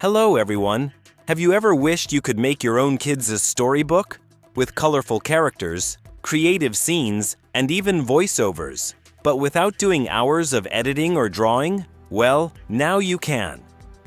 Hello, everyone. Have you ever wished you could make your own kids' storybook? With colorful characters, creative scenes, and even voiceovers, but without doing hours of editing or drawing? Well, now you can.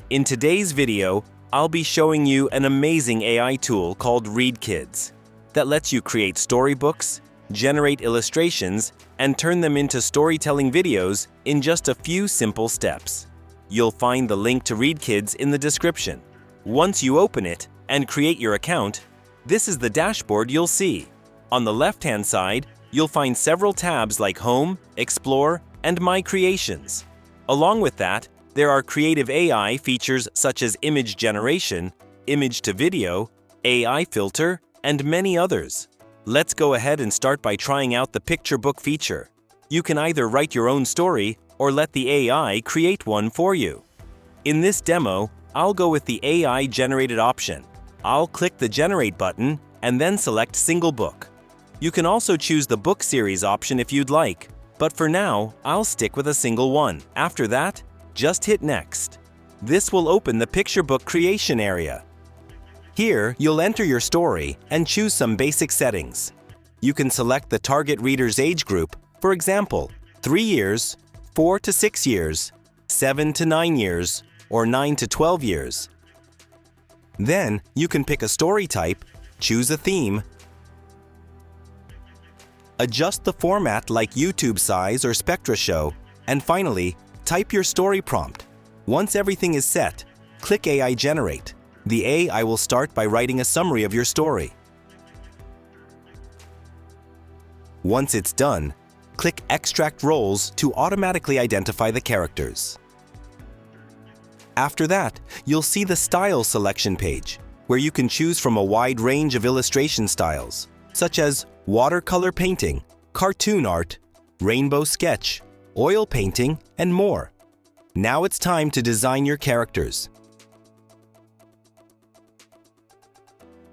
In today's video, I'll be showing you an amazing AI tool called ReadKidz that lets you create storybooks, generate illustrations, and turn them into storytelling videos in just a few simple steps. You'll find the link to ReadKidz in the description. Once you open it and create your account, this is the dashboard you'll see. On the left-hand side, you'll find several tabs like Home, Explore, and My Creations. Along with that, there are creative AI features such as image generation, image to video, AI filter, and many others. Let's go ahead and start by trying out the picture book feature. You can either write your own story or let the AI create one for you. In this demo, I'll go with the AI-generated option. I'll click the Generate button and then select Single Book. You can also choose the Book Series option if you'd like, but for now, I'll stick with a single one. After that, just hit Next. This will open the picture book creation area. Here, you'll enter your story and choose some basic settings. You can select the target reader's age group, for example, 3 years, 4 to 6 years, 7 to 9 years, or 9 to 12 years. Then, you can pick a story type, choose a theme, adjust the format like YouTube size or Spectra Show, and finally, type your story prompt. Once everything is set, click AI Generate. The AI will start by writing a summary of your story. Once it's done, click Extract Roles to automatically identify the characters. After that, you'll see the Style selection page, where you can choose from a wide range of illustration styles, such as watercolor painting, cartoon art, rainbow sketch, oil painting, and more. Now it's time to design your characters.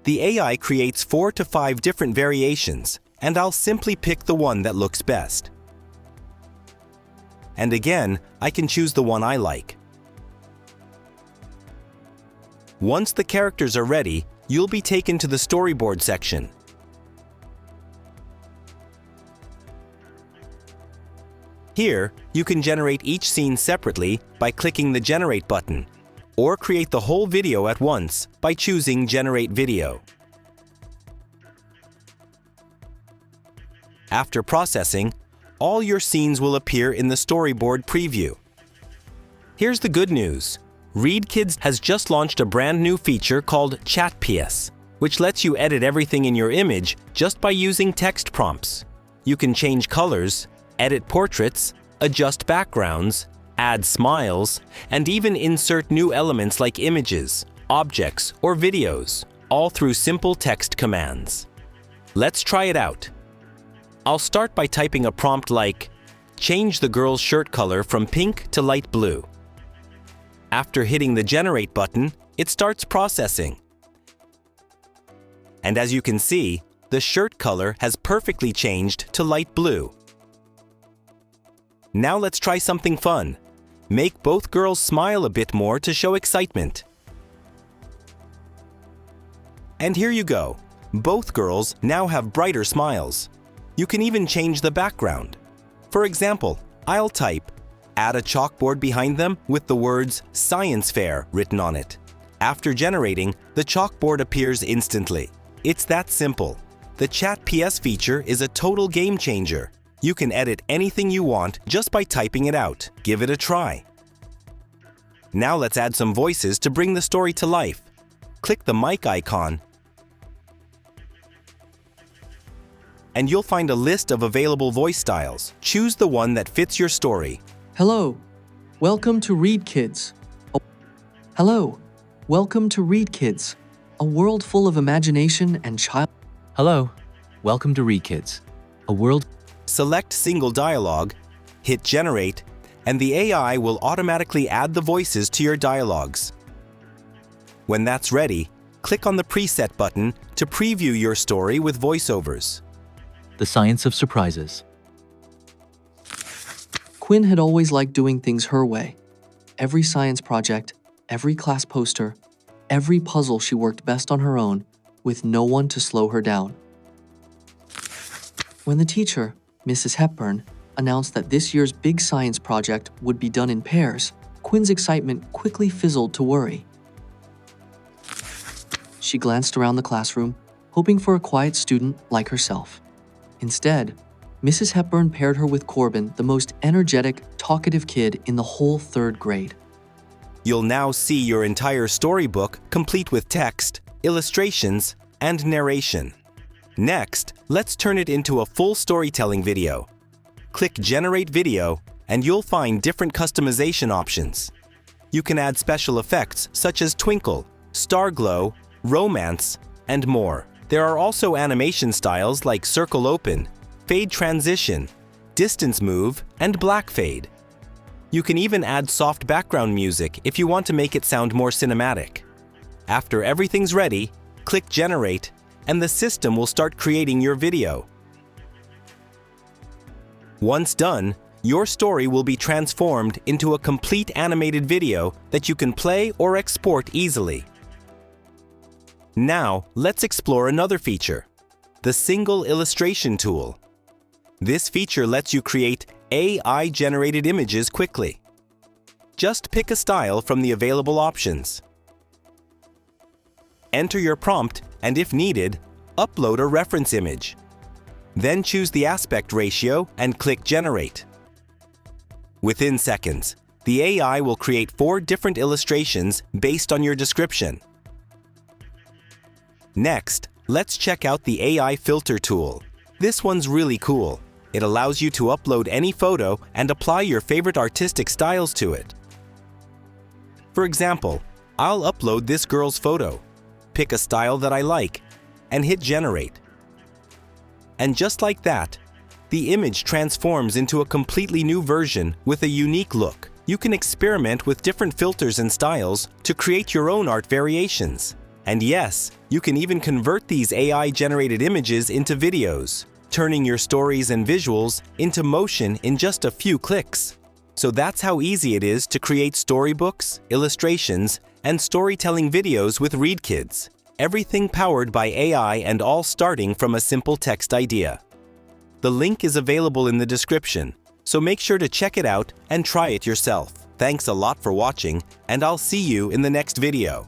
The AI creates 4 to 5 different variations, and I'll simply pick the one that looks best. And again, I can choose the one I like. Once the characters are ready, you'll be taken to the storyboard section. Here, you can generate each scene separately by clicking the Generate button, or create the whole video at once by choosing Generate Video. After processing, all your scenes will appear in the storyboard preview. Here's the good news. ReadKidz has just launched a brand new feature called ChatPS, which lets you edit everything in your image just by using text prompts. You can change colors, edit portraits, adjust backgrounds, add smiles, and even insert new elements like images, objects, or videos, all through simple text commands. Let's try it out. I'll start by typing a prompt like, change the girl's shirt color from pink to light blue. After hitting the Generate button, it starts processing. And as you can see, the shirt color has perfectly changed to light blue. Now let's try something fun. Make both girls smile a bit more to show excitement. And here you go. Both girls now have brighter smiles. You can even change the background. For example, I'll type, add a chalkboard behind them with the words Science Fair written on it. After generating, the chalkboard appears instantly. It's that simple. The ChatPS feature is a total game changer. You can edit anything you want just by typing it out. Give it a try. Now let's add some voices to bring the story to life. Click the mic icon, and you'll find a list of available voice styles. Choose the one that fits your story. Hello, welcome to ReadKidz. Hello, welcome to ReadKidz, a world full of imagination and child. Hello, welcome to ReadKidz, a world. Select Single Dialogue, hit Generate, and the AI will automatically add the voices to your dialogues. When that's ready, click on the Preset button to preview your story with voiceovers. The Science of Surprises. Quinn had always liked doing things her way. Every science project, every class poster, every puzzle she worked best on her own, with no one to slow her down. When the teacher, Mrs. Hepburn, announced that this year's big science project would be done in pairs, Quinn's excitement quickly fizzled to worry. She glanced around the classroom, hoping for a quiet student like herself. Instead, Mrs. Hepburn paired her with Corbin, the most energetic, talkative kid in the whole 3rd grade. You'll now see your entire storybook complete with text, illustrations, and narration. Next, let's turn it into a full storytelling video. Click Generate Video, and you'll find different customization options. You can add special effects such as twinkle, star glow, romance, and more. There are also animation styles like circle open, fade transition, distance move, and black fade. You can even add soft background music if you want to make it sound more cinematic. After everything's ready, click Generate, and the system will start creating your video. Once done, your story will be transformed into a complete animated video that you can play or export easily. Now, let's explore another feature, the Single Illustration tool. This feature lets you create AI-generated images quickly. Just pick a style from the available options. Enter your prompt, and if needed, upload a reference image. Then choose the aspect ratio and click Generate. Within seconds, the AI will create 4 different illustrations based on your description. Next, let's check out the AI Filter tool. This one's really cool. It allows you to upload any photo and apply your favorite artistic styles to it. For example, I'll upload this girl's photo, pick a style that I like, and hit Generate. And just like that, the image transforms into a completely new version with a unique look. You can experiment with different filters and styles to create your own art variations. And yes, you can even convert these AI-generated images into videos, turning your stories and visuals into motion in just a few clicks. So that's how easy it is to create storybooks, illustrations, and storytelling videos with ReadKidz. Everything powered by AI and all starting from a simple text idea. The link is available in the description, so make sure to check it out and try it yourself. Thanks a lot for watching, and I'll see you in the next video.